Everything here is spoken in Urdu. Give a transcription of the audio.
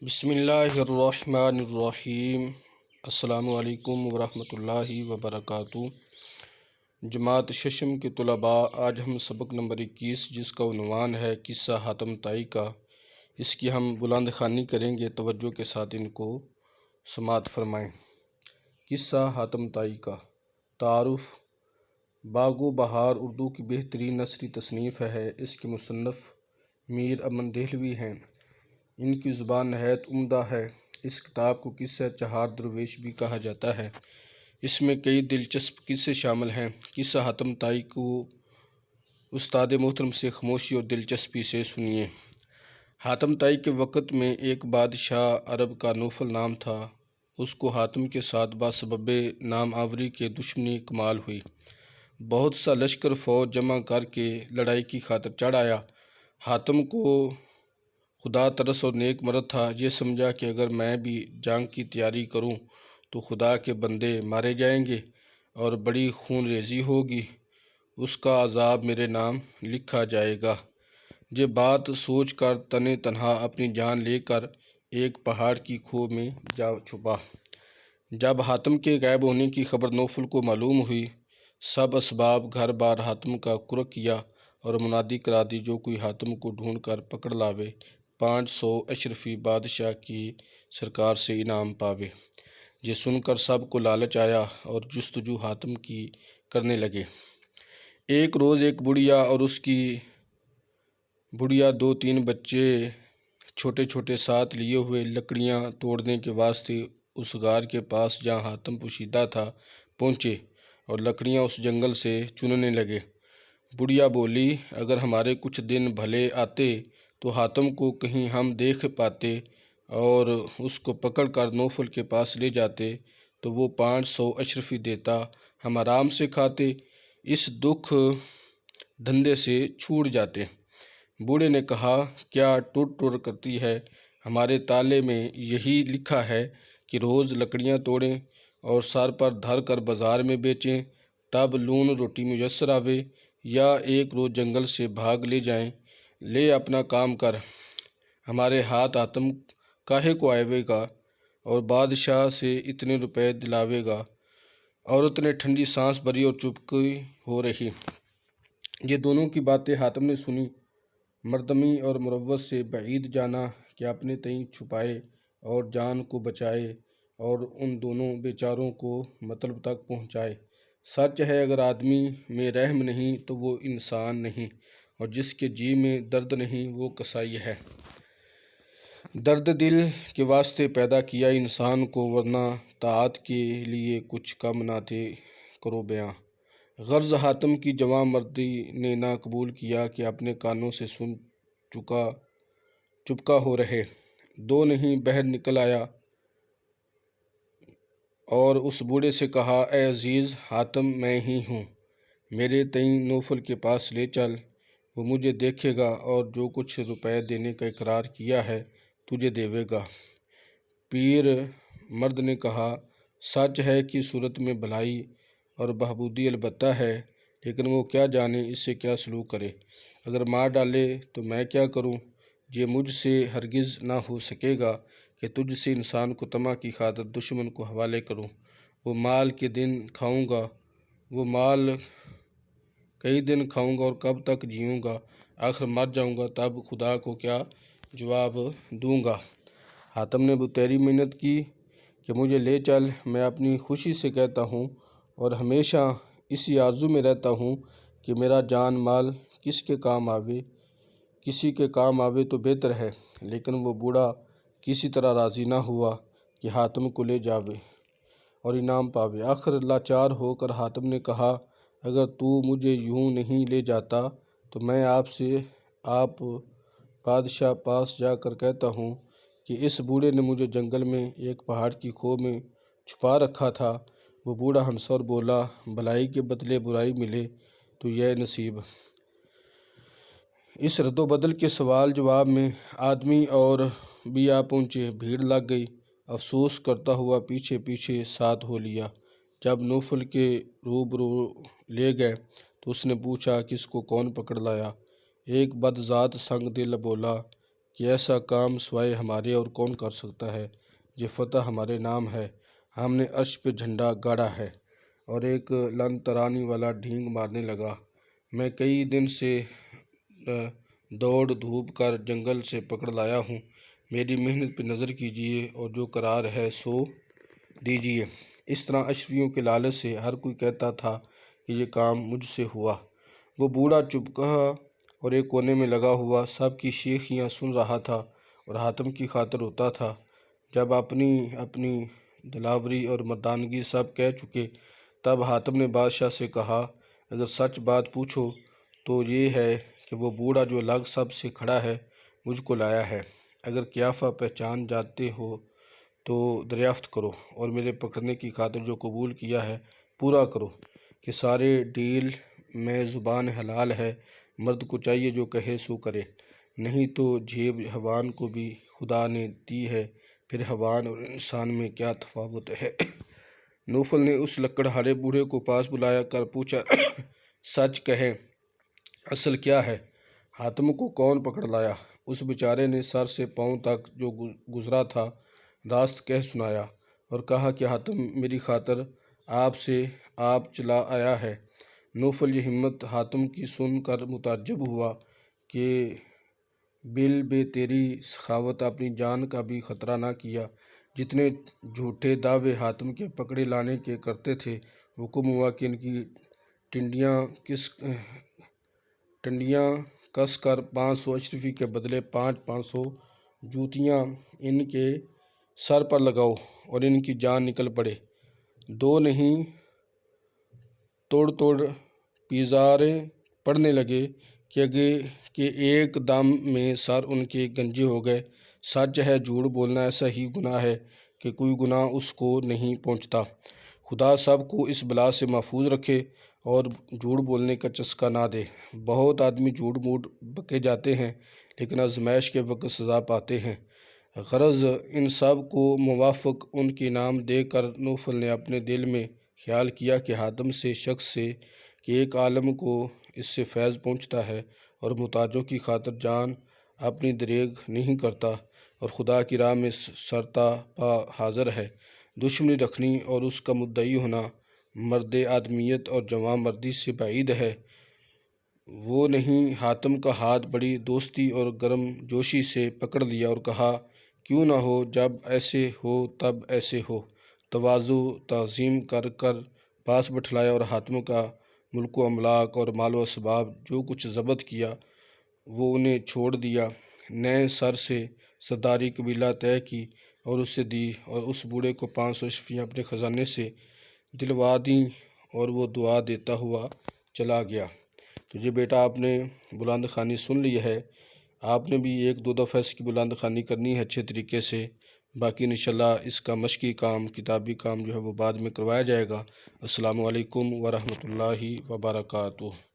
بسم اللہ الرحمن الرحیم۔ السلام علیکم ورحمۃ اللہ وبرکاتہ۔ جماعت ششم کے طلباء، آج ہم سبق نمبر 21 جس کا عنوان ہے قصہ حاتم طائی کا، اس کی ہم بلند خوانی کریں گے۔ توجہ کے ساتھ ان کو سماعت فرمائیں۔ قصہ حاتم طائی کا تعارف۔ باغ و بہار اردو کی بہترین نثری تصنیف ہے۔ اس کے مصنف میر امن دہلوی ہیں۔ ان کی زبان نہایت عمدہ ہے۔ اس کتاب کو قصہ چہار درویش بھی کہا جاتا ہے۔ اس میں کئی دلچسپ قصے شامل ہیں۔ قصہ حاتم طائی کو استاد محترم سے خاموشی اور دلچسپی سے سنیے۔ حاتم طائی کے وقت میں ایک بادشاہ عرب کا نوفل نام تھا۔ اس کو حاتم کے ساتھ بسبب نام آوری کے دشمنی کمال ہوئی۔ بہت سا لشکر فوج جمع کر کے لڑائی کی خاطر چڑھ آیا۔ حاتم کو خدا ترس اور نیک مرد تھا۔ یہ سمجھا کہ اگر میں بھی جنگ کی تیاری کروں تو خدا کے بندے مارے جائیں گے اور بڑی خون ریزی ہوگی، اس کا عذاب میرے نام لکھا جائے گا۔ یہ بات سوچ کر تنے تنہا اپنی جان لے کر ایک پہاڑ کی کھو میں جا چھپا۔ جب حاتم کے غائب ہونے کی خبر نوفل کو معلوم ہوئی، سب اسباب گھر بار حاتم کا کرک کیا اور منادی کرا دی، جو کوئی حاتم کو ڈھونڈ کر پکڑ لاوے 500 اشرفی بادشاہ کی سرکار سے انعام پاوے۔ یہ سن کر سب کو لالچ آیا اور جستجو حاتم کی کرنے لگے۔ ایک روز ایک بڑھیا اور اس کی بڑھیا 2-3 بچے چھوٹے چھوٹے ساتھ لیے ہوئے لکڑیاں توڑنے کے واسطے اس غار کے پاس جہاں حاتم پوشیدہ تھا پہنچے اور لکڑیاں اس جنگل سے چننے لگے۔ بڑھیا بولی، اگر ہمارے کچھ دن بھلے آتے تو حاتم کو کہیں ہم دیکھ پاتے اور اس کو پکڑ کر نوفل کے پاس لے جاتے تو وہ 500 اشرفی دیتا، ہم آرام سے کھاتے، اس دکھ دھندے سے چھوٹ جاتے۔ بوڑھے نے کہا، کیا ٹر ٹر کرتی ہے؟ ہمارے تالے میں یہی لکھا ہے کہ روز لکڑیاں توڑیں اور سر پر دھر کر بازار میں بیچیں، تب لون روٹی میسر آوے، یا ایک روز جنگل سے بھاگ لے جائیں۔ لے اپنا کام کر، ہمارے ہاتھ حاتم کاہے کو آئے گا اور بادشاہ سے اتنے روپے دلاوے گا۔ عورت نے ٹھنڈی سانس بھری اور چپکی ہو رہی۔ یہ دونوں کی باتیں حاتم نے سنی۔ مردمی اور مروت سے بعید جانا کہ اپنے تئیں چھپائے اور جان کو بچائے اور ان دونوں بیچاروں کو مطلب تک پہنچائے۔ سچ ہے، اگر آدمی میں رحم نہیں تو وہ انسان نہیں، اور جس کے جی میں درد نہیں وہ قصائی ہے۔ درد دل کے واسطے پیدا کیا انسان کو، ورنہ طاعت کے لیے کچھ کم نہ تھے کرو بیاں۔ غرض حاتم کی جواں مردی نے نہ قبول کیا کہ اپنے کانوں سے سن چپکا ہو رہے۔ دو نہیں باہر نکل آیا اور اس بوڑھے سے کہا، اے عزیز حاتم، میں ہی ہوں، میرے تئیں نوفل کے پاس لے چل، وہ مجھے دیکھے گا اور جو کچھ روپے دینے کا اقرار کیا ہے تجھے دیوے گا۔ پیر مرد نے کہا، سچ ہے کہ صورت میں بھلائی اور بہبودی البتہ ہے، لیکن وہ کیا جانے اس سے کیا سلوک کرے۔ اگر مار ڈالے تو میں کیا کروں؟ یہ مجھ سے ہرگز نہ ہو سکے گا کہ تجھ سے انسان کو طمع کی خاطر دشمن کو حوالے کروں۔ وہ مال کئی دن کھاؤں گا اور کب تک جیوں گا؟ آخر مر جاؤں گا، تب خدا کو کیا جواب دوں گا؟ حاتم نے بتیری منت کی کہ مجھے لے چل، میں اپنی خوشی سے کہتا ہوں اور ہمیشہ اسی آرزو میں رہتا ہوں کہ میرا جان مال کسی کے کام آوے تو بہتر ہے۔ لیکن وہ بوڑھا کسی طرح راضی نہ ہوا کہ حاتم کو لے جاوے اور انعام پاوے۔ آخر لاچار ہو کر حاتم نے کہا، اگر تو مجھے یوں نہیں لے جاتا تو میں آپ بادشاہ پاس جا کر کہتا ہوں کہ اس بوڑھے نے مجھے جنگل میں ایک پہاڑ کی کھو میں چھپا رکھا تھا۔ وہ بوڑھا ہنسا اور بولا، بھلائی کے بدلے برائی ملے تو یہ نصیب۔ اس رد و بدل کے سوال جواب میں آدمی اور بھی آ پہنچے، بھیڑ لگ گئی۔ افسوس کرتا ہوا پیچھے پیچھے ساتھ ہو لیا۔ جب نوفل کے روبرو لے گئے تو اس نے پوچھا، کس کو کون پکڑ لایا؟ ایک بد ذات سنگ دل بولا، کہ ایسا کام سوائے ہمارے اور کون کر سکتا ہے۔ یہ فتح ہمارے نام ہے، ہم نے عرش پہ جھنڈا گاڑا ہے۔ اور ایک لن ترانی والا ڈھینگ مارنے لگا، میں کئی دن سے دوڑ دھوپ کر جنگل سے پکڑ لایا ہوں، میری محنت پہ نظر کیجیے اور جو قرار ہے سو دیجیے۔ اس طرح اشرفیوں کے لالچ سے ہر کوئی کہتا تھا کہ یہ کام مجھ سے ہوا۔ وہ بوڑھا چپ کہا اور ایک کونے میں لگا ہوا سب کی شیخیاں سن رہا تھا اور حاتم کی خاطر روتا تھا۔ جب اپنی اپنی دلاوری اور مردانگی سب کہہ چکے، تب حاتم نے بادشاہ سے کہا، اگر سچ بات پوچھو تو یہ ہے کہ وہ بوڑھا جو الگ سب سے کھڑا ہے مجھ کو لایا ہے۔ اگر قیافہ پہچان جاتے ہو تو دریافت کرو اور میرے پکڑنے کی خاطر جو قبول کیا ہے پورا کرو کہ سارے ڈیل میں زبان حلال ہے، مرد کو چاہیے جو کہے سو کرے، نہیں تو جیب حیوان کو بھی خدا نے دی ہے، پھر حیوان اور انسان میں کیا تفاوت ہے۔ نوفل نے اس لکڑہارے بوڑھے کو پاس بلایا کر پوچھا، سچ کہے اصل کیا ہے؟ حاتم کو کون پکڑ لایا؟ اس بیچارے نے سر سے پاؤں تک جو گزرا تھا راست کہہ سنایا اور کہا کہ حاتم میری خاطر آپ سے آپ چلا آیا ہے۔ نوفل یہ ہمت حاتم کی سن کر متعجب ہوا کہ بل بے تیری سخاوت اپنی جان کا بھی خطرہ نہ کیا۔ جتنے جھوٹے دعوے حاتم کے پکڑے لانے کے کرتے تھے، حکم ہوا کہ ان کی ٹنڈیاں کس کر 500 اشرفی کے بدلے 500 جوتیاں ان کے سر پر لگاؤ اور ان کی جان نکل پڑے۔ دو نہیں توڑ پیزاریں پڑنے لگے کہ ایک دم میں سر ان کے گنجے ہو گئے۔ سچ ہے جھوٹ بولنا ایسا ہی گناہ ہے کہ کوئی گناہ اس کو نہیں پہنچتا۔ خدا سب کو اس بلا سے محفوظ رکھے اور جھوٹ بولنے کا چسکا نہ دے۔ بہت آدمی جھوٹ موٹ بکے جاتے ہیں لیکن آزمائش کے وقت سزا پاتے ہیں۔ غرض ان سب کو موافق ان کے نام دے کر نوفل نے اپنے دل میں خیال کیا کہ حاتم سے شخص سے کہ ایک عالم کو اس سے فیض پہنچتا ہے اور محتاجوں کی خاطر جان اپنی دریغ نہیں کرتا اور خدا کی راہ میں سرتا پا حاضر ہے۔ دشمنی رکھنی اور اس کا مدعی ہونا مرد آدمیت اور جوان مردی سے بعید ہے۔ وہ نہیں حاتم کا ہاتھ بڑی دوستی اور گرم جوشی سے پکڑ لیا اور کہا، کیوں نہ ہو، جب ایسے ہو تب ایسے ہو۔ تواضع تعظیم کر کر پاس بٹھلایا اور حاتم کا ملک و املاک اور مال و اسباب جو کچھ ضبط کیا وہ انہیں چھوڑ دیا۔ نئے سر سے سرداری قبیلہ طے کی اور اسے دی اور اس بوڑھے کو 500 اشرفیاں اپنے خزانے سے دلوا دیں اور وہ دعا دیتا ہوا چلا گیا۔ تو یہ بیٹا آپ نے بلند خوانی سن لی ہے، آپ نے بھی ایک دو دفعہ اس کی بلند خوانی کرنی ہے اچھے طریقے سے، باقی انشاءاللہ اس کا مشقی کام کتابی کام جو ہے وہ بعد میں کروایا جائے گا۔ السلام علیکم ورحمۃ اللہ وبرکاتہ۔